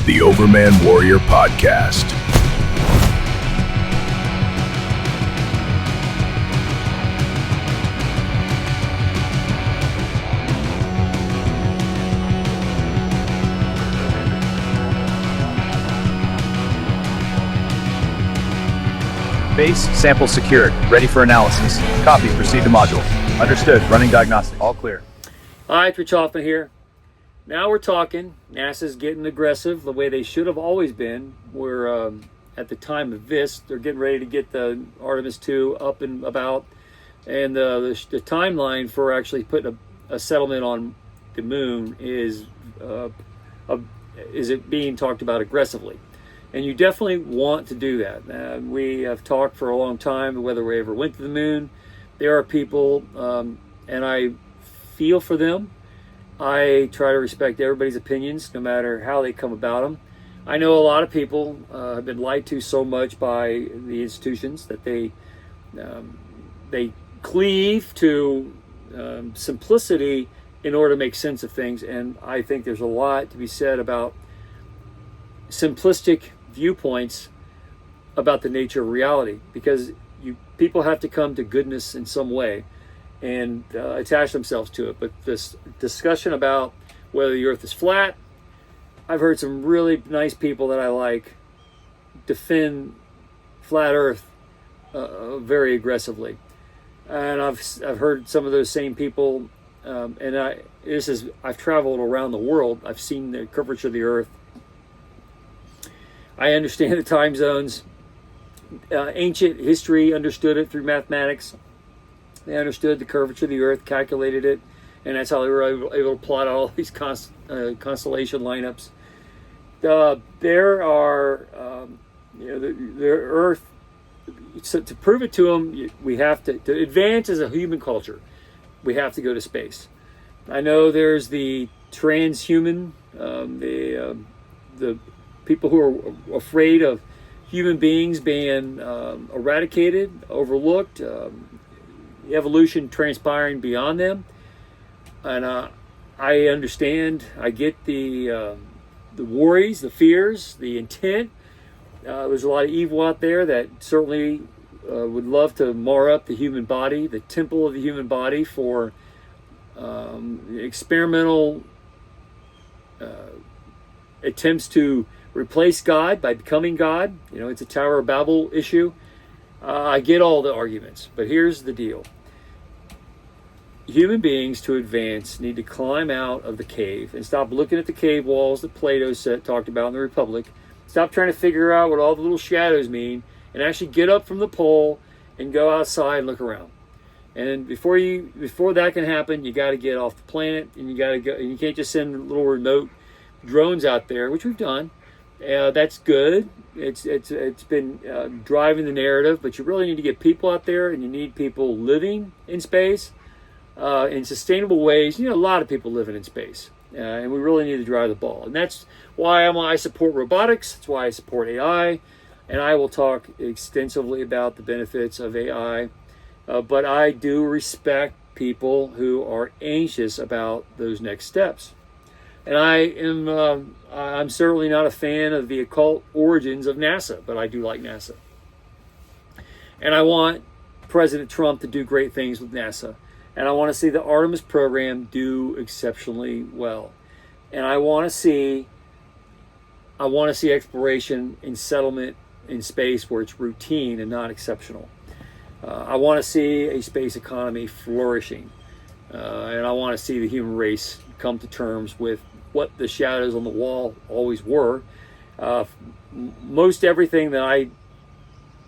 the Overman Warrior Podcast. Base, sample secured, ready for analysis. Copy, proceed to module. Understood, running diagnostic, all clear. Hi, Rich Hoffman here. Now we're talking. NASA's getting aggressive the way they should have always been. We're, at the time of this, they're getting ready to get the Artemis 2 up and about. And the timeline for actually putting a settlement on the moon is it being talked about aggressively. And you definitely want to do that. We have talked for a long time whether we ever went to the moon. There are people, and I feel for them. I try to respect everybody's opinions, no matter how they come about them. I know a lot of people have been lied to so much by the institutions that they cleave to simplicity in order to make sense of things. And I think there's a lot to be said about simplistic viewpoints about the nature of reality, because people have to come to goodness in some way and attach themselves to it. But this discussion about whether the earth is flat, I've heard some really nice people that I like defend flat earth very aggressively, and I've heard some of those same people, and I've traveled around the world. I've seen the curvature of the earth. I understand the time zones. Ancient history understood it through mathematics. They understood the curvature of the earth, calculated it, and that's how they were able to plot all these constellation lineups. There are, the earth, so to prove it to them, we have to advance as a human culture, we have to go to space. I know there's the transhuman, the people who are afraid of human beings being eradicated, overlooked, evolution transpiring beyond them. And I understand, I get the worries, the fears, the intent. There's a lot of evil out there that certainly would love to mar up the human body, the temple of the human body, for experimental attempts to replace God by becoming God. It's a Tower of Babel issue. I get all the arguments, but here's the deal. Human beings, to advance, need to climb out of the cave and stop looking at the cave walls that Plato talked about in the Republic. Stop trying to figure out what all the little shadows mean, and actually get up from the pole and go outside and look around. And before that can happen, you got to get off the planet, and you got to go. And you can't just send little remote drones out there, which we've done. That's good. It's been driving the narrative, but you really need to get people out there, and you need people living in space in sustainable ways. A lot of people living in space, and we really need to drive the ball. And that's why I support robotics. That's why I support AI, and I will talk extensively about the benefits of AI. But I do respect people who are anxious about those next steps. And I'm certainly not a fan of the occult origins of NASA, but I do like NASA. And I want President Trump to do great things with NASA. And I want to see the Artemis program do exceptionally well. And I want to see exploration and settlement in space where it's routine and not exceptional. I want to see a space economy flourishing. And I want to see the human race come to terms with what the shadows on the wall always were. Most everything that I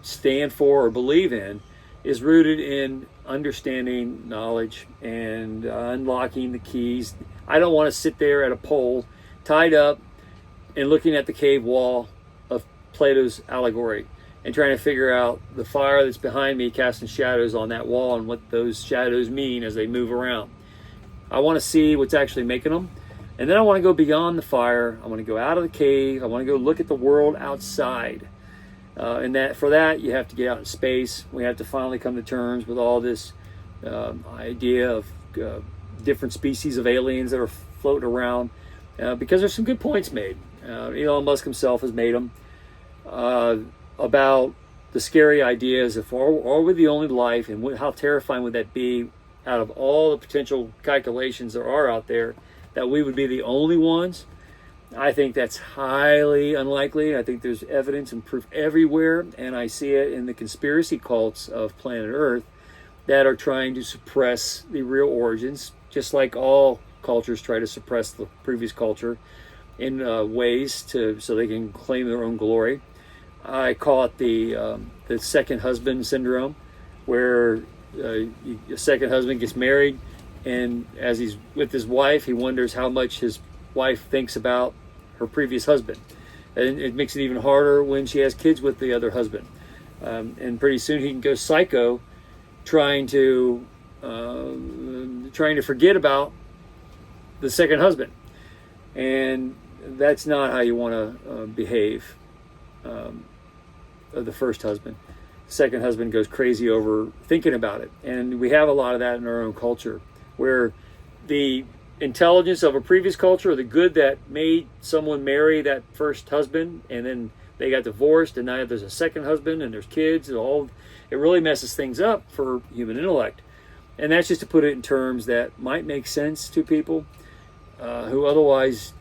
stand for or believe in is rooted in understanding knowledge and unlocking the keys. I don't want to sit there at a pole tied up and looking at the cave wall of Plato's allegory and trying to figure out the fire that's behind me casting shadows on that wall and what those shadows mean as they move around. I want to see what's actually making them. And then I want to go beyond the fire. I want to go out of the cave. I want to go look at the world outside. And for that, you have to get out in space. We have to finally come to terms with all this idea of different species of aliens that are floating around, because there's some good points made. Elon Musk himself has made them, about the scary ideas of are we the only life, and how terrifying would that be out of all the potential calculations there are out there, that we would be the only ones. I think that's highly unlikely. I think there's evidence and proof everywhere, and I see it in the conspiracy cults of planet Earth that are trying to suppress the real origins, just like all cultures try to suppress the previous culture in ways so they can claim their own glory. I call it the second husband syndrome, where a second husband gets married, and as he's with his wife, he wonders how much his wife thinks about her previous husband, and it makes it even harder when she has kids with the other husband, and pretty soon he can go psycho, trying to forget about the second husband, and that's not how you want to behave. Of the first husband. The second husband goes crazy over thinking about it, and we have a lot of that in our own culture, where the intelligence of a previous culture, or the good that made someone marry that first husband, and then they got divorced, and now there's a second husband and there's kids, and it really messes things up for human intellect. And that's just to put it in terms that might make sense to people who otherwise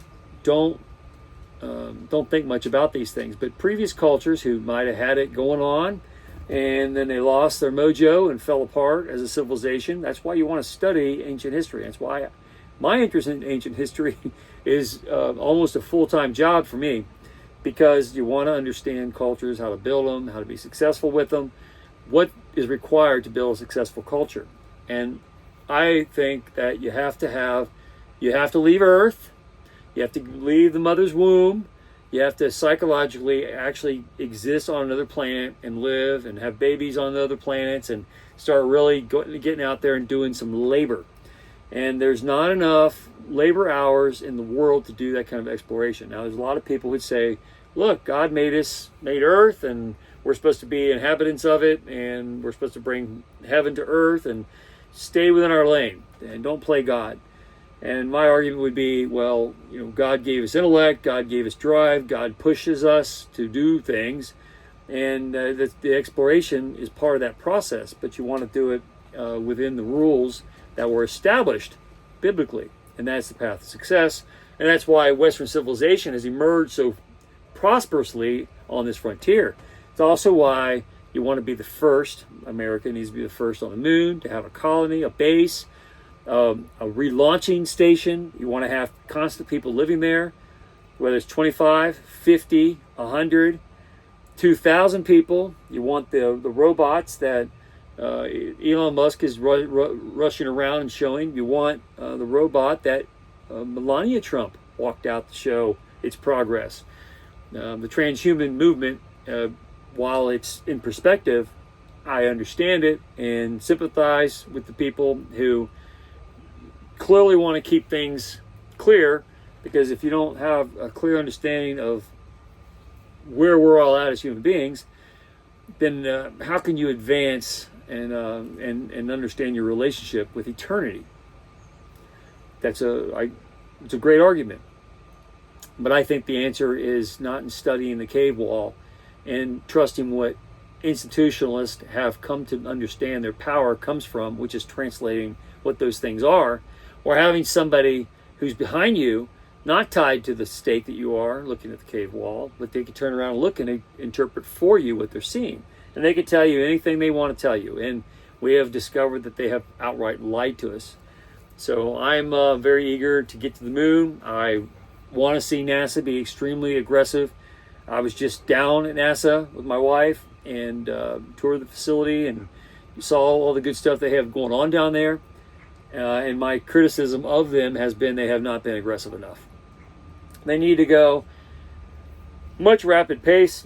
don't think much about these things. But previous cultures who might have had it going on, and then they lost their mojo and fell apart as a civilization. That's why you want to study ancient history. That's why my interest in ancient history is almost a full-time job for me, because you want to understand cultures, how to build them, how to be successful with them, what is required to build a successful culture. And I think that you have to leave Earth. You have to leave the mother's womb. You have to psychologically actually exist on another planet and live and have babies on the other planets and start really getting out there and doing some labor. And there's not enough labor hours in the world to do that kind of exploration. Now, there's a lot of people who would say, look, God made Earth, and we're supposed to be inhabitants of it, and we're supposed to bring heaven to earth and stay within our lane and don't play God. And my argument would be, well, God gave us intellect, God gave us drive, God pushes us to do things, and the exploration is part of that process. But you want to do it within the rules that were established biblically, and that's the path to success. And that's why Western civilization has emerged so prosperously on this frontier. It's also why you want to be the first. America needs to be the first on the moon, to have a colony, a base, a relaunching station. You want to have constant people living there, whether it's 25, 50, 100, 2,000 people. You want the robots that Elon Musk is rushing around and showing. You want the robot that Melania Trump walked out to show its progress. The transhuman movement, while it's in perspective, I understand it and sympathize with the people who clearly want to keep things clear, because if you don't have a clear understanding of where we're all at as human beings, then how can you advance and understand your relationship with eternity? It's a great argument, but I think the answer is not in studying the cave wall and trusting what institutionalists have come to understand their power comes from, which is translating what those things are, or having somebody who's behind you, not tied to the state that you are looking at the cave wall, but they can turn around and look and interpret for you what they're seeing. And they can tell you anything they want to tell you. And we have discovered that they have outright lied to us. So I'm very eager to get to the moon. I want to see NASA be extremely aggressive. I was just down at NASA with my wife and toured the facility and saw all the good stuff they have going on down there. And my criticism of them has been they have not been aggressive enough. They need to go much more rapid pace.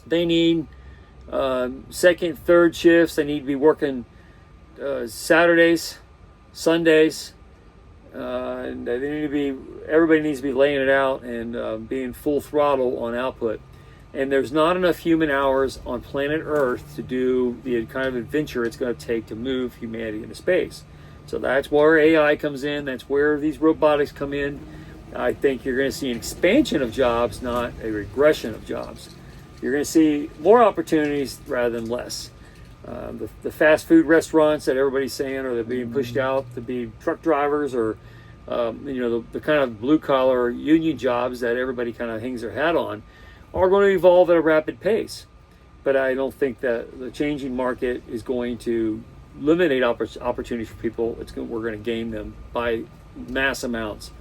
They need second, third shifts. They need to be working Saturdays, Sundays. And they need to be. Everybody needs to be laying it out and being full throttle on output. And there's not enough human hours on planet Earth to do the kind of adventure it's going to take to move humanity into space. So that's where AI comes in. That's where these robotics come in. I think you're going to see an expansion of jobs, not a regression of jobs. You're going to see more opportunities rather than less. The fast food restaurants that everybody's saying are being pushed out to be truck drivers or the kind of blue collar union jobs that everybody kind of hangs their hat on are going to evolve at a rapid pace. But I don't think that the changing market is going to eliminate opportunities for people. We're going to gain them by mass amounts.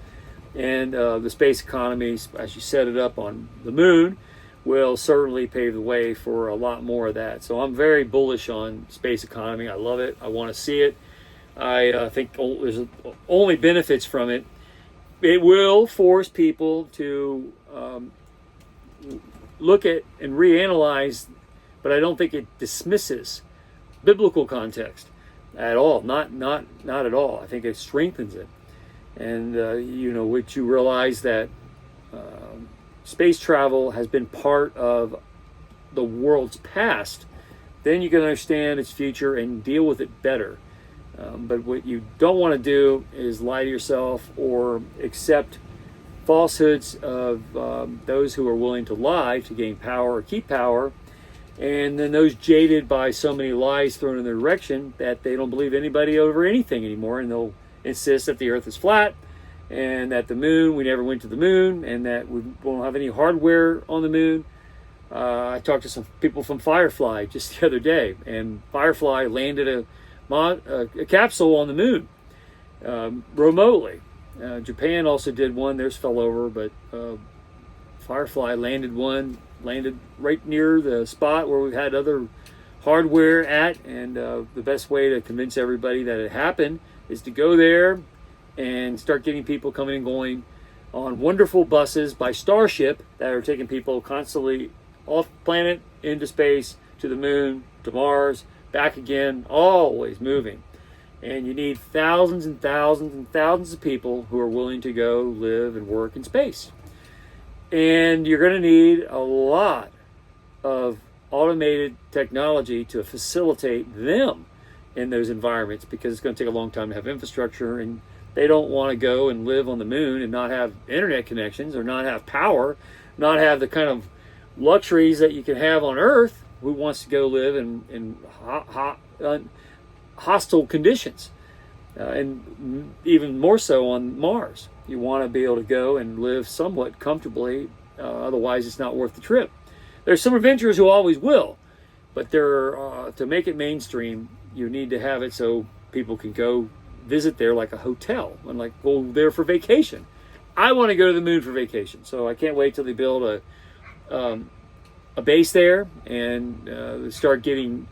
And the space economy, as you set it up on the moon, will certainly pave the way for a lot more of that. So I'm very bullish on space economy. I love it. I want to see it. I think there's only benefits from it. It will force people to look at and reanalyze, but I don't think it dismisses biblical context at all. Not at all. I think it strengthens it. And which you realize that space travel has been part of the world's past, then you can understand its future and deal with it better. But what you don't want to do is lie to yourself or accept falsehoods of those who are willing to lie to gain power or keep power, and then those jaded by so many lies thrown in their direction that they don't believe anybody over anything anymore, and they'll insist that the earth is flat and that the moon, we never went to the moon, and that we won't have any hardware on the moon. I talked to some people from Firefly just the other day, and Firefly landed a capsule on the moon remotely. Japan also did one. Theirs fell over, but Firefly landed right near the spot where we've had other hardware at, and the best way to convince everybody that it happened is to go there and start getting people coming and going on wonderful buses by Starship that are taking people constantly off planet, into space, to the moon, to Mars, back again, always moving. And you need thousands and thousands and thousands of people who are willing to go live and work in space. And you're going to need a lot of automated technology to facilitate them in those environments, because it's going to take a long time to have infrastructure, and they don't want to go and live on the moon and not have internet connections or not have power, not have the kind of luxuries that you can have on Earth. Who wants to go live in hostile conditions? And even more so on Mars. You want to be able to go and live somewhat comfortably, otherwise it's not worth the trip. There's some adventurers who always will, but to make it mainstream, you need to have it so people can go visit there like a hotel and like go there for vacation. I want to go to the moon for vacation, so I can't wait till they build a base there and start getting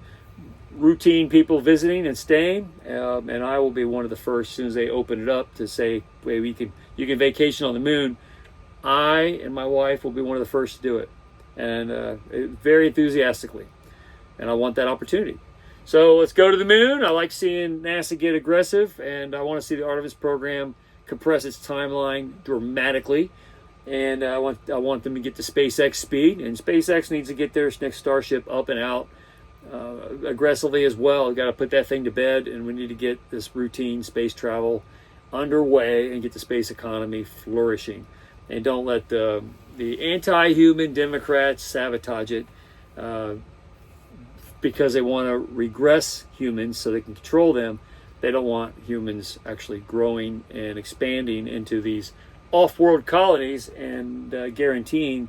routine people visiting and staying. And I will be one of the first, as soon as they open it up, to say, "Wait, you can vacation on the moon." I and my wife will be one of the first to do it, and very enthusiastically. And I want that opportunity. So let's go to the moon. I like seeing NASA get aggressive, and I want to see the Artemis program compress its timeline dramatically. And I want them to get to SpaceX speed, and SpaceX needs to get their next Starship up and out aggressively as well. We've got to put that thing to bed, and we need to get this routine space travel underway and get the space economy flourishing. And don't let the anti-human Democrats sabotage it because they want to regress humans so they can control them. They don't want humans actually growing and expanding into these off-world colonies and guaranteeing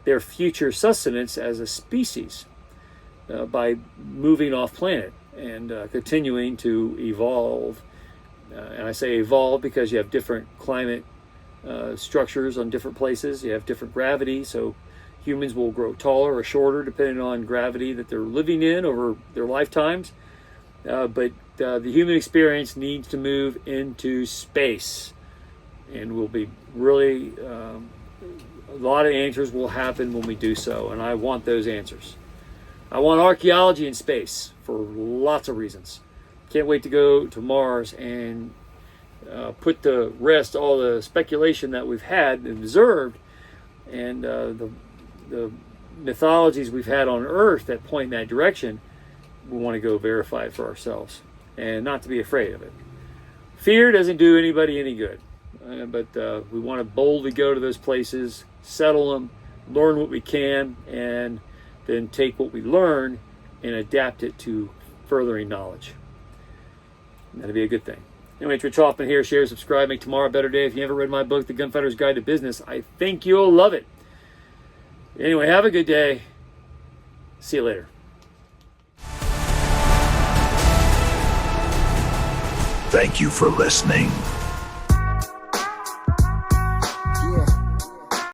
their future sustenance as a species by moving off planet and continuing to evolve. And I say evolve because you have different climate structures on different places. You have different gravity, so humans will grow taller or shorter depending on gravity that they're living in over their lifetimes. But the human experience needs to move into space, and will be really a lot of answers will happen when we do so, and I want those answers. I want archaeology in space for lots of reasons. Can't wait to go to Mars and put to rest all the speculation that we've had and observed, and the mythologies we've had on Earth that point in that direction. We want to go verify it for ourselves, and not to be afraid of it. Fear doesn't do anybody any good. But we want to boldly go to those places, settle them, learn what we can, and then take what we learn and adapt it to furthering knowledge. And that'll be a good thing. Anyway, it's Rich Hoffman here. Share, subscribe, make tomorrow a better day. If you haven't read my book, The Gunfighter's Guide to Business, I think you'll love it. Anyway, have a good day. See you later. Thank you for listening.